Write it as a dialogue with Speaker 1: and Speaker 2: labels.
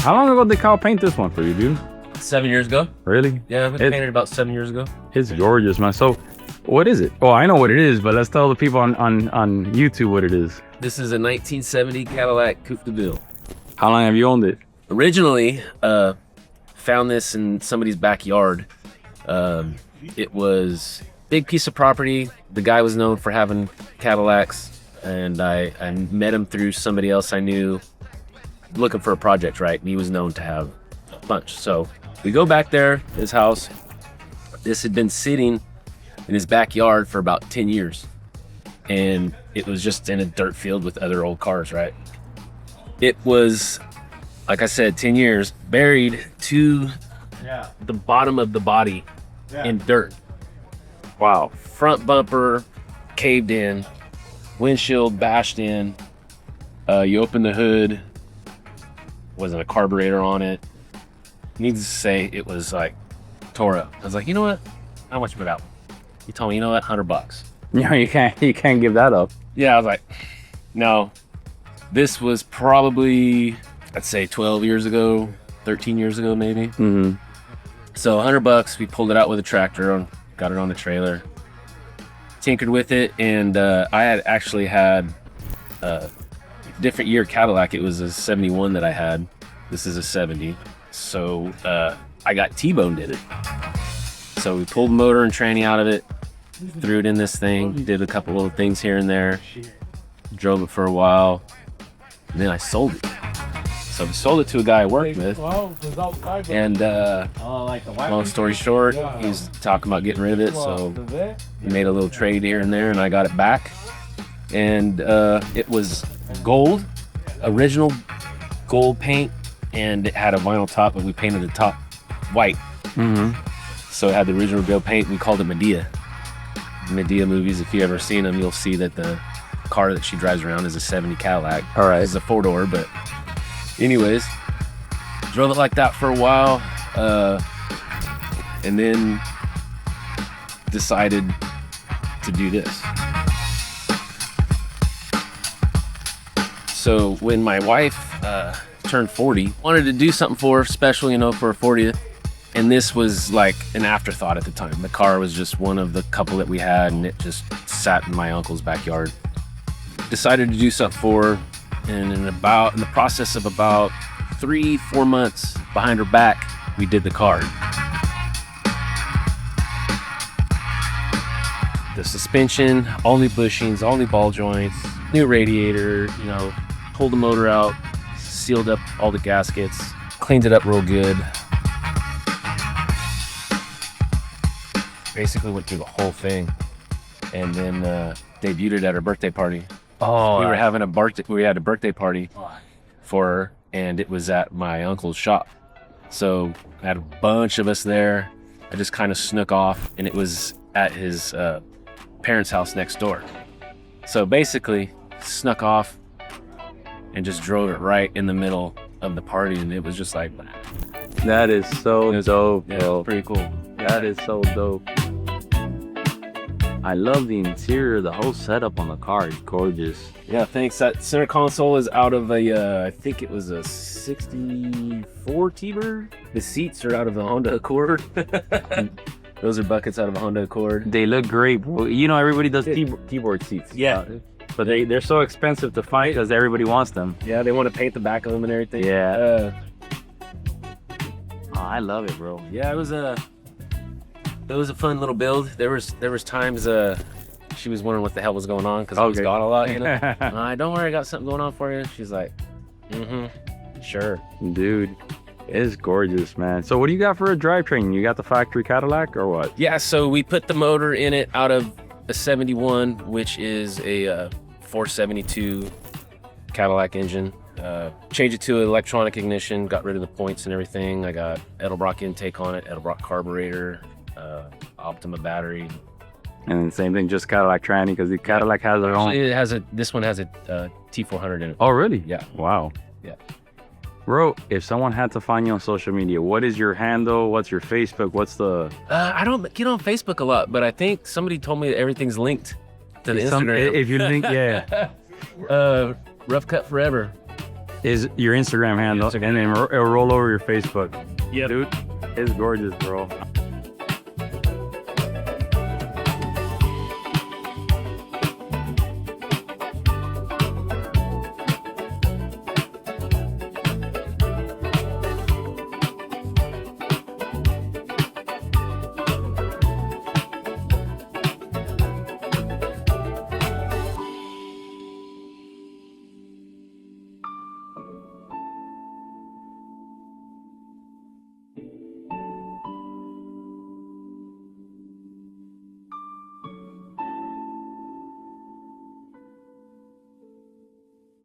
Speaker 1: How long ago did Kyle paint this one for you, dude?
Speaker 2: 7 years ago.
Speaker 1: Really?
Speaker 2: Yeah, we painted about 7 years ago.
Speaker 1: It's gorgeous, man. So, what is it? Oh, I know what it is, but let's tell the people on YouTube what it is.
Speaker 2: This is a 1970 Cadillac Coupe de Ville.
Speaker 1: How long have you owned it?
Speaker 2: Originally, found this in somebody's backyard. It was a big piece of property. The guy was known for having Cadillacs, and I met him through somebody else I knew looking for a project, right? And he was known to have a bunch. So we go back there, his house. This had been sitting in his backyard for about 10 years. And it was just in a dirt field with other old cars, right? It was, like I said, 10 years, buried to the bottom of the body in dirt.
Speaker 1: Wow.
Speaker 2: Front bumper caved in, windshield bashed in. You open the hood, wasn't a carburetor on it. Needless to say, it was like tore up. I was like, you know what? How much for that one? You told me, you know what? $100.
Speaker 1: No, you can't give that up.
Speaker 2: Yeah, I was like, no. This was probably, I'd say 12 years ago, 13 years ago maybe.
Speaker 1: Mm-hmm.
Speaker 2: So $100, we pulled it out with a tractor, got it on the trailer, tinkered with it, and I had actually had a different year Cadillac. It was a 71 that I had. This is a 70. So I got T-boned in it. So we pulled the motor and tranny out of it, threw it in this thing, did a couple little things here and there, drove it for a while, and then I sold it. So we sold it to a guy I worked with, and long story short, he's talking about getting rid of it, so we made a little trade here and there, and I got it back. And it was gold, original gold paint, and it had a vinyl top, but we painted the top white.
Speaker 1: Mm-hmm.
Speaker 2: So it had the original gold paint. We called it Medea. Medea movies, if you ever seen them, you'll see that the car that she drives around is a 70 Cadillac.
Speaker 1: All right.
Speaker 2: It's a 4-door, but anyways, drove it like that for a while, and then decided to do this. So when my wife turned 40, wanted to do something for her special, you know, for her 40th. And this was like an afterthought at the time. The car was just one of the couple that we had, and it just sat in my uncle's backyard. Decided to do something for her, and in the process of about 3-4 months behind her back, we did the car. The suspension, all new bushings, all new ball joints, new radiator, you know, pulled the motor out, sealed up all the gaskets, cleaned it up real good. Basically went through the whole thing, and then debuted it at her birthday party.
Speaker 1: Oh,
Speaker 2: we had a birthday party for her, and it was at my uncle's shop. So I had a bunch of us there. I just kind of snuck off, and it was at his parents' house next door. So basically snuck off and just drove it right in the middle of the party, and it was just like,
Speaker 1: that is so dope,
Speaker 2: yeah,
Speaker 1: bro.
Speaker 2: pretty cool.
Speaker 1: That is so dope. I love the interior, the whole setup on the car is gorgeous.
Speaker 2: Yeah, thanks. That center console is out of a, I think it was a 64 T-Bird. The seats are out of a Honda Accord. Those are buckets out of a Honda Accord.
Speaker 1: They look great, bro. You know, everybody does keyboard seats.
Speaker 2: Yeah.
Speaker 1: But they're so expensive to find because everybody wants them.
Speaker 2: Yeah, they want to paint the back of them and everything.
Speaker 1: Yeah. Oh, I love it, bro.
Speaker 2: Yeah, it was a fun little build. There was times she was wondering what the hell was going on because I was gone a lot, you know. Don't worry, I got something going on for you. She's like, sure.
Speaker 1: Dude, it's gorgeous, man. So what do you got for a drivetrain? You got the factory Cadillac or what?
Speaker 2: Yeah, so we put the motor in it out of a 71, which is a 472 Cadillac engine. Changed it to an electronic ignition, got rid of the points and everything. I got Edelbrock intake on it, Edelbrock carburetor, Optima battery.
Speaker 1: And then same thing, just Cadillac tranny, because the Cadillac has their own.
Speaker 2: This one has a T400 in it.
Speaker 1: Oh, really?
Speaker 2: Yeah.
Speaker 1: Wow.
Speaker 2: Yeah.
Speaker 1: Bro, if someone had to find you on social media, what is your handle? What's your Facebook? What's the...
Speaker 2: I don't get on Facebook a lot, but I think somebody told me that everything's linked to the Instagram.
Speaker 1: If you link, yeah.
Speaker 2: RoughCut Forever.
Speaker 1: is your Instagram handle, and then it'll roll over your Facebook.
Speaker 2: Yeah,
Speaker 1: Dude, it's gorgeous, bro.